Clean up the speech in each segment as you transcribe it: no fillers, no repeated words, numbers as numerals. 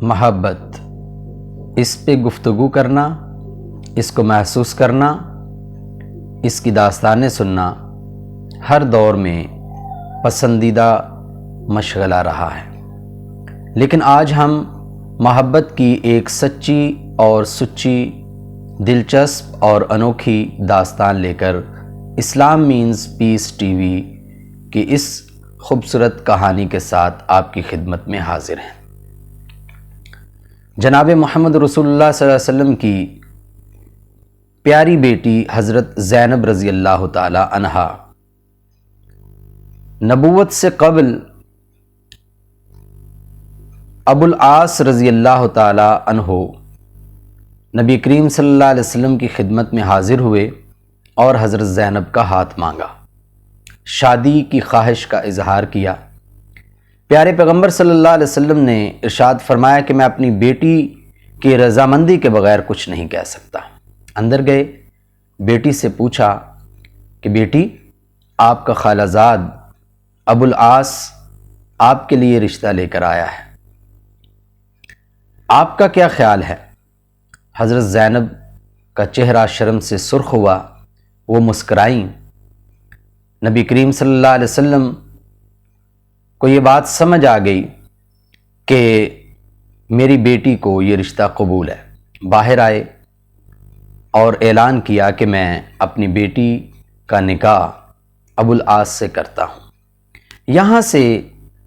محبت، اس پہ گفتگو کرنا، اس کو محسوس کرنا، اس کی داستانیں سننا ہر دور میں پسندیدہ مشغلہ رہا ہے۔ لیکن آج ہم محبت کی ایک سچی اور سچی، دلچسپ اور انوکھی داستان لے کر اسلام مینز پیس ٹی وی کی اس خوبصورت کہانی کے ساتھ آپ کی خدمت میں حاضر ہیں۔ جناب محمد رسول اللہ صلی اللہ علیہ وسلم کی پیاری بیٹی حضرت زینب رضی اللہ تعالی عنہا نبوت سے قبل ابو العاص رضی اللہ تعالی عنہ نبی کریم صلی اللہ علیہ وسلم کی خدمت میں حاضر ہوئے اور حضرت زینب کا ہاتھ مانگا، شادی کی خواہش کا اظہار کیا۔ پیارے پیغمبر صلی اللہ علیہ وسلم نے ارشاد فرمایا کہ میں اپنی بیٹی کی رضامندی کے بغیر کچھ نہیں کہہ سکتا۔ اندر گئے، بیٹی سے پوچھا کہ بیٹی، آپ کا خالہ زاد ابو العاص آپ کے لیے رشتہ لے کر آیا ہے، آپ کا کیا خیال ہے؟ حضرت زینب کا چہرہ شرم سے سرخ ہوا، وہ مسکرائیں۔ نبی کریم صلی اللہ علیہ وسلم کو یہ بات سمجھ آ گئی کہ میری بیٹی کو یہ رشتہ قبول ہے۔ باہر آئے اور اعلان کیا کہ میں اپنی بیٹی کا نکاح ابو العاص سے کرتا ہوں۔ یہاں سے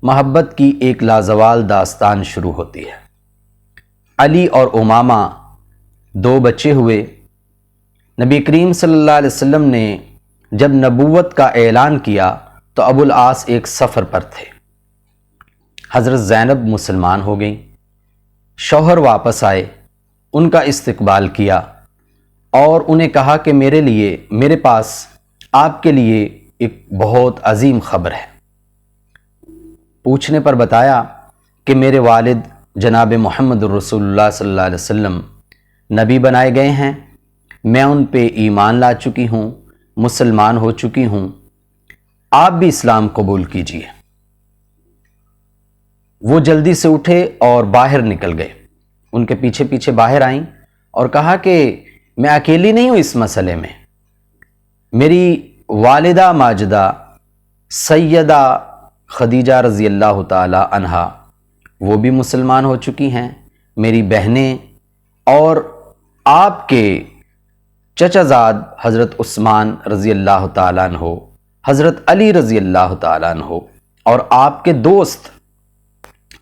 محبت کی ایک لازوال داستان شروع ہوتی ہے۔ علی اور امامہ دو بچے ہوئے۔ نبی کریم صلی اللہ علیہ وسلم نے جب نبوت کا اعلان کیا تو ابو العاص ایک سفر پر تھے۔ حضرت زینب مسلمان ہو گئیں، شوہر واپس آئے، ان کا استقبال کیا اور انہیں کہا کہ میرے پاس آپ کے لیے ایک بہت عظیم خبر ہے۔ پوچھنے پر بتایا کہ میرے والد جناب محمد رسول اللہ صلی اللہ علیہ وسلم نبی بنائے گئے ہیں، میں ان پہ ایمان لا چکی ہوں، مسلمان ہو چکی ہوں، آپ بھی اسلام قبول کیجیے۔ وہ جلدی سے اٹھے اور باہر نکل گئے، ان کے پیچھے پیچھے باہر آئیں اور کہا کہ میں اکیلی نہیں ہوں اس مسئلے میں، میری والدہ ماجدہ سیدہ خدیجہ رضی اللہ تعالی عنہا وہ بھی مسلمان ہو چکی ہیں، میری بہنیں اور آپ کے چچا زاد حضرت عثمان رضی اللہ تعالیٰ عنہ، حضرت علی رضی اللہ تعالیٰ عنہ اور آپ کے دوست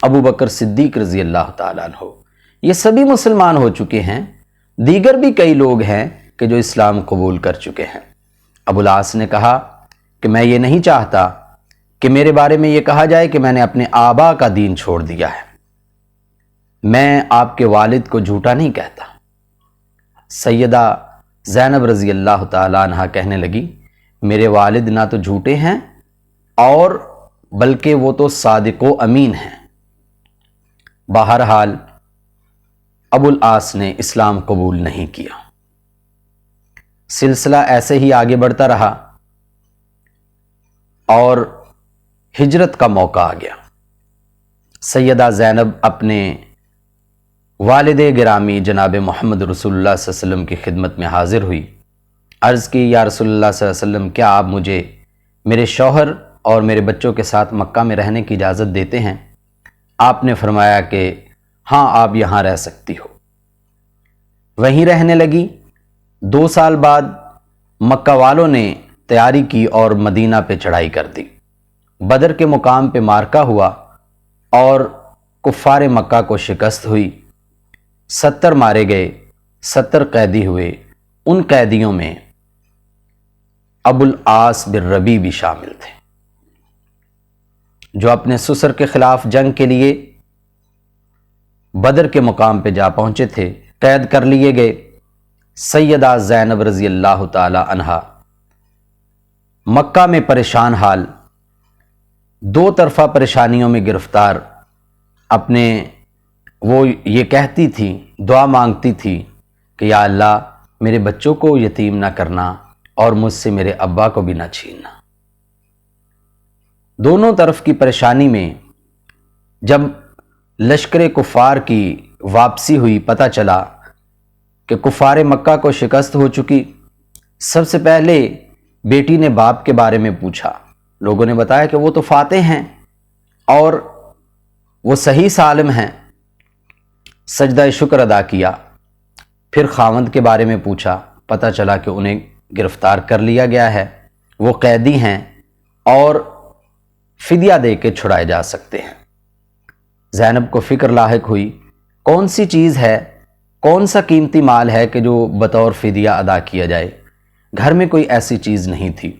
ابو بکر صدیق رضی اللہ تعالیٰ عنہ، یہ سبھی مسلمان ہو چکے ہیں۔ دیگر بھی کئی لوگ ہیں کہ جو اسلام قبول کر چکے ہیں۔ ابو العاص نے کہا کہ میں یہ نہیں چاہتا کہ میرے بارے میں یہ کہا جائے کہ میں نے اپنے آبا کا دین چھوڑ دیا ہے، میں آپ کے والد کو جھوٹا نہیں کہتا۔ سیدہ زینب رضی اللہ تعالیٰ عنہ کہنے لگی، میرے والد نہ تو جھوٹے ہیں اور بلکہ وہ تو صادق و امین ہیں۔ بہرحال ابو العاص نے اسلام قبول نہیں کیا۔ سلسلہ ایسے ہی آگے بڑھتا رہا اور ہجرت کا موقع آ گیا۔ سیدہ زینب اپنے والد گرامی جناب محمد رسول اللہ صلی اللہ علیہ وسلم کی خدمت میں حاضر ہوئی، عرض کی، یا رسول اللہ صلی اللہ علیہ وسلم، کیا آپ مجھے میرے شوہر اور میرے بچوں کے ساتھ مکہ میں رہنے کی اجازت دیتے ہیں؟ آپ نے فرمایا کہ ہاں، آپ یہاں رہ سکتی ہو۔ وہیں رہنے لگی۔ 2 سال بعد مکہ والوں نے تیاری کی اور مدینہ پہ چڑھائی کر دی۔ بدر کے مقام پہ معرکہ ہوا اور کفار مکہ کو شکست ہوئی، 70 مارے گئے، 70 قیدی ہوئے۔ ان قیدیوں میں ابو العاص بن ربیع بھی شامل تھے، جو اپنے سسر کے خلاف جنگ کے لیے بدر کے مقام پہ جا پہنچے تھے، قید کر لیے گئے۔ سیدہ زینب رضی اللہ تعالی عنہا مکہ میں پریشان حال، 2 طرفہ پریشانیوں میں گرفتار، اپنے وہ یہ کہتی تھی، دعا مانگتی تھی کہ یا اللہ میرے بچوں کو یتیم نہ کرنا اور مجھ سے میرے ابا کو بھی نہ چھیننا۔ دونوں طرف کی پریشانی میں جب لشکر کفار کی واپسی ہوئی، پتہ چلا کہ کفار مکہ کو شکست ہو چکی، سب سے پہلے بیٹی نے باپ کے بارے میں پوچھا۔ لوگوں نے بتایا کہ وہ تو فاتح ہیں اور وہ صحیح سالم ہیں، سجدہ شکر ادا کیا۔ پھر خاوند کے بارے میں پوچھا، پتہ چلا کہ انہیں گرفتار کر لیا گیا ہے، وہ قیدی ہیں اور فدیہ دے کے چھڑائے جا سکتے ہیں۔ زینب کو فکر لاحق ہوئی، کون سی چیز ہے، کون سا قیمتی مال ہے کہ جو بطور فدیہ ادا کیا جائے؟ گھر میں کوئی ایسی چیز نہیں تھی۔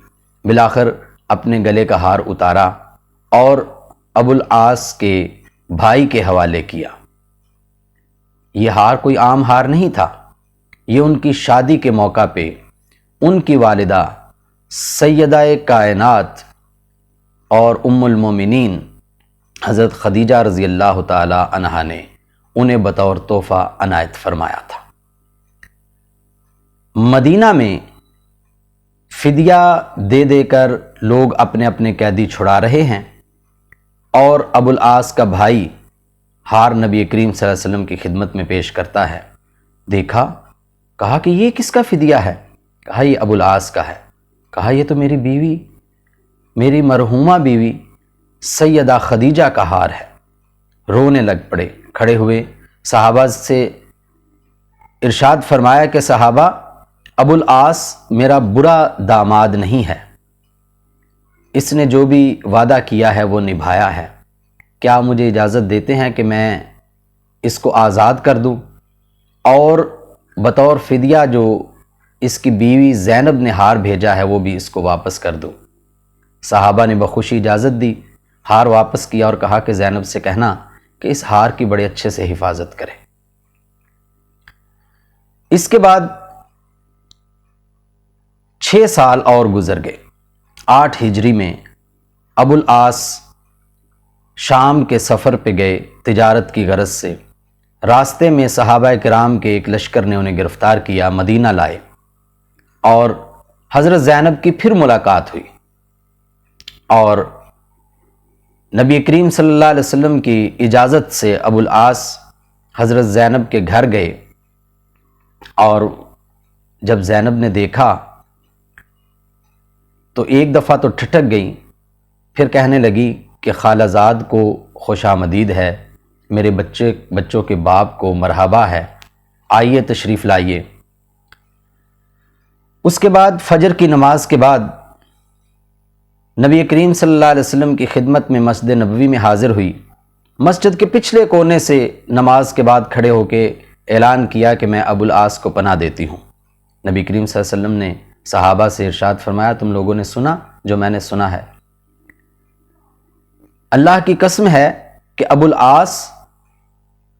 بالآخر اپنے گلے کا ہار اتارا اور ابو العاص کے بھائی کے حوالے کیا۔ یہ ہار کوئی عام ہار نہیں تھا، یہ ان کی شادی کے موقع پہ ان کی والدہ سیدہ کائنات اور ام المومنین حضرت خدیجہ رضی اللہ تعالی عنہا نے انہیں بطور تحفہ عنایت فرمایا تھا۔ مدینہ میں فدیہ دے دے کر لوگ اپنے اپنے قیدی چھڑا رہے ہیں، اور ابو العاص کا بھائی ہار نبی کریم صلی اللہ علیہ وسلم کی خدمت میں پیش کرتا ہے۔ دیکھا، کہا کہ یہ کس کا فدیہ ہے؟ کہا یہ ابو العاص کا ہے۔ کہا یہ تو میری بیوی، میری مرحومہ بیوی سیدہ خدیجہ کا ہار ہے۔ رونے لگ پڑے، کھڑے ہوئے صحابہ سے ارشاد فرمایا کہ صحابہ، ابو العاص میرا برا داماد نہیں ہے، اس نے جو بھی وعدہ کیا ہے وہ نبھایا ہے، کیا مجھے اجازت دیتے ہیں کہ میں اس کو آزاد کر دوں اور بطور فدیہ جو اس کی بیوی زینب نے ہار بھیجا ہے وہ بھی اس کو واپس کر دوں؟ صحابہ نے بخوشی اجازت دی، ہار واپس کیا اور کہا کہ زینب سے کہنا کہ اس ہار کی بڑے اچھے سے حفاظت کرے۔ اس کے بعد 6 سال اور گزر گئے۔ 8 ہجری میں ابو العاص شام کے سفر پہ گئے تجارت کی غرض سے۔ راستے میں صحابہ کرام کے ایک لشکر نے انہیں گرفتار کیا، مدینہ لائے، اور حضرت زینب کی پھر ملاقات ہوئی، اور نبی کریم صلی اللہ علیہ وسلم کی اجازت سے ابو العاص حضرت زینب کے گھر گئے، اور جب زینب نے دیکھا تو ایک دفعہ تو ٹھٹک گئی، پھر کہنے لگی کہ خالہ زاد کو خوش آمدید ہے، میرے بچوں کے باپ کو مرحبا ہے، آئیے تشریف لائیے۔ اس کے بعد فجر کی نماز کے بعد نبی کریم صلی اللہ علیہ وسلم کی خدمت میں مسجد نبوی میں حاضر ہوئی۔ مسجد کے پچھلے کونے سے نماز کے بعد کھڑے ہو کے اعلان کیا کہ میں ابو العاص کو پناہ دیتی ہوں۔ نبی کریم صلی اللہ علیہ وسلم نے صحابہ سے ارشاد فرمایا، تم لوگوں نے سنا جو میں نے سنا ہے، اللہ کی قسم ہے کہ ابو العاص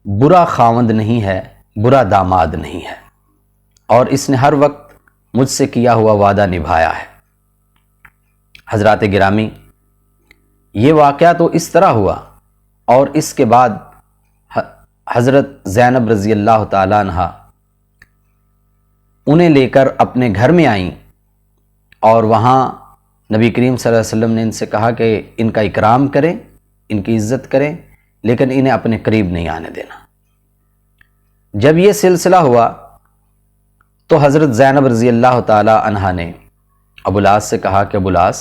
برا خاوند نہیں ہے، برا داماد نہیں ہے، اور اس نے ہر وقت مجھ سے کیا ہوا وعدہ نبھایا ہے۔ حضرات گرامی، یہ واقعہ تو اس طرح ہوا، اور اس کے بعد حضرت زینب رضی اللہ تعالیٰ عنہا انہیں لے کر اپنے گھر میں آئیں، اور وہاں نبی کریم صلی اللہ علیہ وسلم نے ان سے کہا کہ ان کا اکرام کریں، ان کی عزت کریں، لیکن انہیں اپنے قریب نہیں آنے دینا۔ جب یہ سلسلہ ہوا تو حضرت زینب رضی اللہ تعالی عنہا نے ابو العاص سے کہا کہ ابو العاص،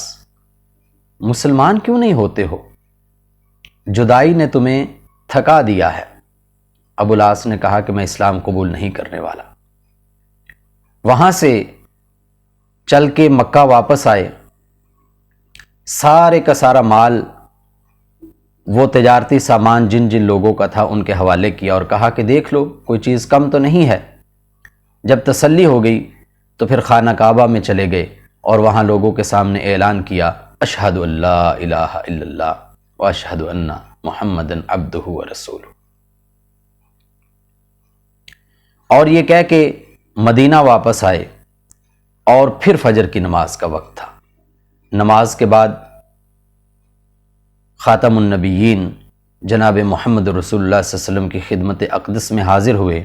مسلمان کیوں نہیں ہوتے ہو؟ جدائی نے تمہیں تھکا دیا ہے۔ ابو العاص نے کہا کہ میں اسلام قبول نہیں کرنے والا۔ وہاں سے چل کے مکہ واپس آئے، سارے کا سارا مال، وہ تجارتی سامان جن جن لوگوں کا تھا ان کے حوالے کیا، اور کہا کہ دیکھ لو کوئی چیز کم تو نہیں ہے۔ جب تسلی ہو گئی تو پھر خانہ کعبہ میں چلے گئے اور وہاں لوگوں کے سامنے اعلان کیا، اشہد ان لا الہ الا اللہ واشہد ان محمدًا عبدہ ورسولہ، اور یہ کہہ کے مدینہ واپس آئے، اور پھر فجر کی نماز کا وقت تھا۔ نماز کے بعد خاتم النبیین جناب محمد رسول اللہ صلی اللہ علیہ وسلم کی خدمت اقدس میں حاضر ہوئے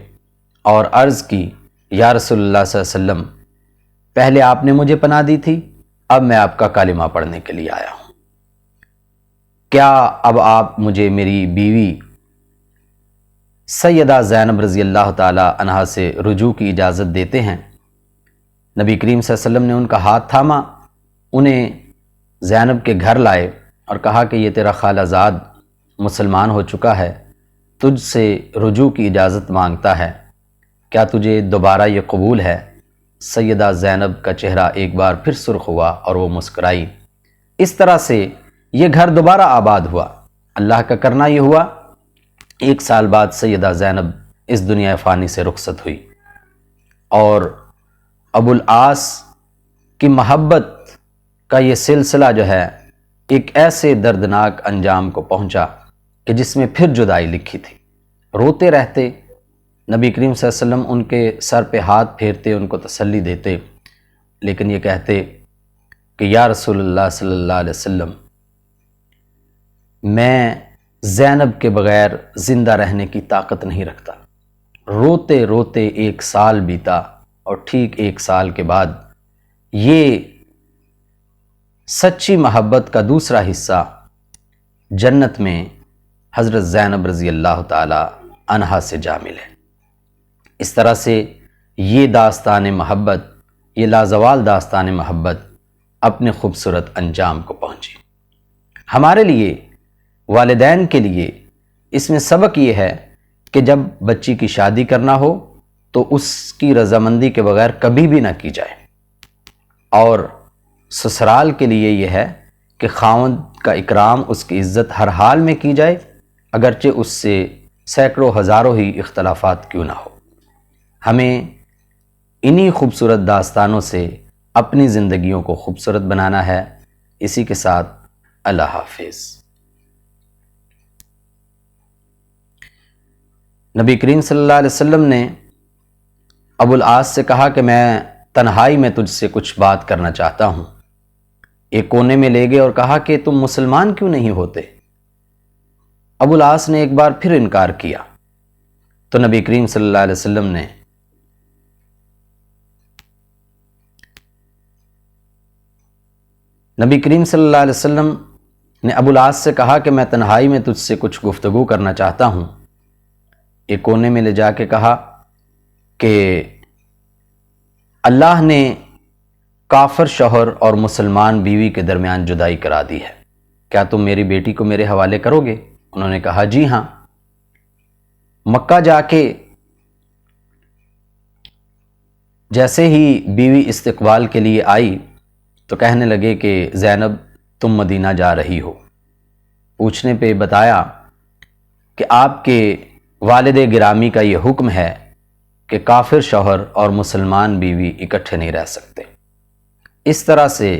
اور عرض کی، یا رسول اللہ صلی اللہ علیہ وسلم، پہلے آپ نے مجھے پناہ دی تھی، اب میں آپ کا کلمہ پڑھنے کے لیے آیا ہوں، کیا اب آپ مجھے میری بیوی سیدہ زینب رضی اللہ تعالی عنہا سے رجوع کی اجازت دیتے ہیں۔ نبی کریم صلی اللہ علیہ وسلم نے ان کا ہاتھ تھاما، انہیں زینب کے گھر لائے اور کہا کہ یہ تیرا خالہ زاد مسلمان ہو چکا ہے، تجھ سے رجوع کی اجازت مانگتا ہے، کیا تجھے دوبارہ یہ قبول ہے؟ سیدہ زینب کا چہرہ ایک بار پھر سرخ ہوا اور وہ مسکرائی۔ اس طرح سے یہ گھر دوبارہ آباد ہوا۔ اللہ کا کرنا یہ ہوا، 1 سال بعد سیدہ زینب اس دنیا فانی سے رخصت ہوئی، اور ابو العاص کی محبت کا یہ سلسلہ جو ہے ایک ایسے دردناک انجام کو پہنچا کہ جس میں پھر جدائی لکھی تھی۔ روتے رہتے، نبی کریم صلی اللہ علیہ وسلم ان کے سر پہ ہاتھ پھیرتے، ان کو تسلی دیتے، لیکن یہ کہتے کہ یا رسول اللہ صلی اللہ علیہ وسلم، میں زینب کے بغیر زندہ رہنے کی طاقت نہیں رکھتا۔ روتے روتے 1 سال بیتا، اور ٹھیک 1 سال کے بعد یہ سچی محبت کا دوسرا حصہ جنت میں حضرت زینب رضی اللہ تعالی عنہا سے جا ملے۔ اس طرح سے یہ داستان محبت، یہ لازوال داستان محبت اپنے خوبصورت انجام کو پہنچی۔ ہمارے لیے، والدین کے لیے اس میں سبق یہ ہے کہ جب بچی کی شادی کرنا ہو تو اس کی رضامندی کے بغیر کبھی بھی نہ کی جائے، اور سسرال کے لیے یہ ہے کہ خاوند کا اکرام، اس کی عزت ہر حال میں کی جائے، اگرچہ اس سے سینکڑوں ہزاروں ہی اختلافات کیوں نہ ہو۔ ہمیں انہی خوبصورت داستانوں سے اپنی زندگیوں کو خوبصورت بنانا ہے۔ اسی کے ساتھ اللہ حافظ۔ نبی کریم صلی اللہ علیہ وسلم نے ابو العاص سے کہا کہ میں تنہائی میں تجھ سے کچھ بات کرنا چاہتا ہوں۔ ایک کونے میں لے گئے اور کہا کہ تم مسلمان کیوں نہیں ہوتے؟ ابو العاص نے ایک بار پھر انکار کیا، تو نبی کریم صلی اللہ علیہ وسلم نے ابو العاص سے کہا کہ میں تنہائی میں تجھ سے کچھ گفتگو کرنا چاہتا ہوں۔ ایک کونے میں لے جا کے کہا کہ اللہ نے کافر شوہر اور مسلمان بیوی کے درمیان جدائی کرا دی ہے، کیا تم میری بیٹی کو میرے حوالے کرو گے؟ انہوں نے کہا جی ہاں۔ مکہ جا کے جیسے ہی بیوی استقبال کے لیے آئی تو کہنے لگے کہ زینب تم مدینہ جا رہی ہو۔ پوچھنے پہ بتایا کہ آپ کے والد گرامی کا یہ حکم ہے کہ کافر شوہر اور مسلمان بیوی اکٹھے نہیں رہ سکتے۔ اس طرح سے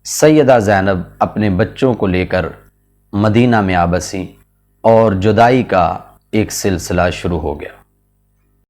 سیدہ زینب اپنے بچوں کو لے کر مدینہ میں آ بسیں، اور جدائی کا ایک سلسلہ شروع ہو گیا۔